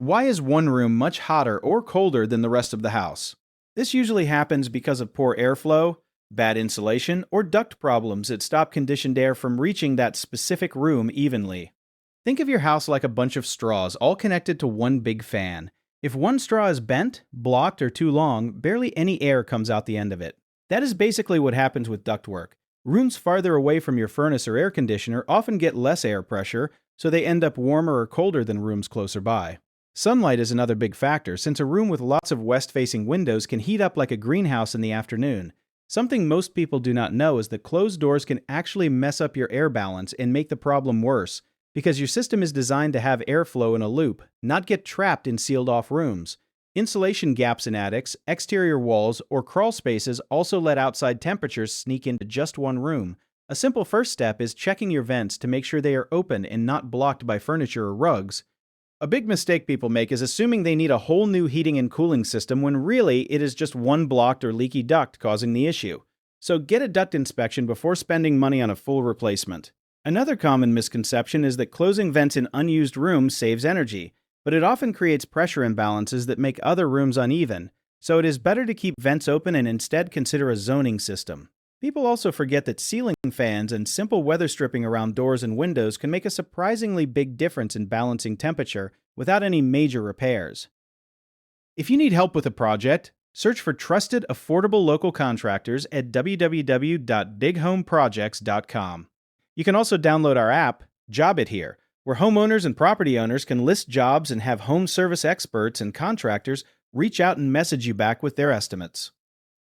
Why is one room much hotter or colder than the rest of the house? This usually happens because of poor airflow, bad insulation, or duct problems that stop conditioned air from reaching that specific room evenly. Think of your house like a bunch of straws all connected to one big fan. If one straw is bent, blocked, or too long, barely any air comes out the end of it. That is basically what happens with ductwork. Rooms farther away from your furnace or air conditioner often get less air pressure, so they end up warmer or colder than rooms closer by. Sunlight is another big factor, since a room with lots of west-facing windows can heat up like a greenhouse in the afternoon. Something most people do not know is that closed doors can actually mess up your air balance and make the problem worse, because your system is designed to have airflow in a loop, not get trapped in sealed-off rooms. Insulation gaps in attics, exterior walls, or crawl spaces also let outside temperatures sneak into just one room. A simple first step is checking your vents to make sure they are open and not blocked by furniture or rugs. A big mistake people make is assuming they need a whole new heating and cooling system when really it is just one blocked or leaky duct causing the issue. So get a duct inspection before spending money on a full replacement. Another common misconception is that closing vents in unused rooms saves energy, but it often creates pressure imbalances that make other rooms uneven, so it is better to keep vents open and instead consider a zoning system. People also forget that ceiling fans and simple weather stripping around doors and windows can make a surprisingly big difference in balancing temperature without any major repairs. If you need help with a project, search for trusted, affordable local contractors at www.bighomeprojects.com. You can also download our app, Job It Here, where homeowners and property owners can list jobs and have home service experts and contractors reach out and message you back with their estimates.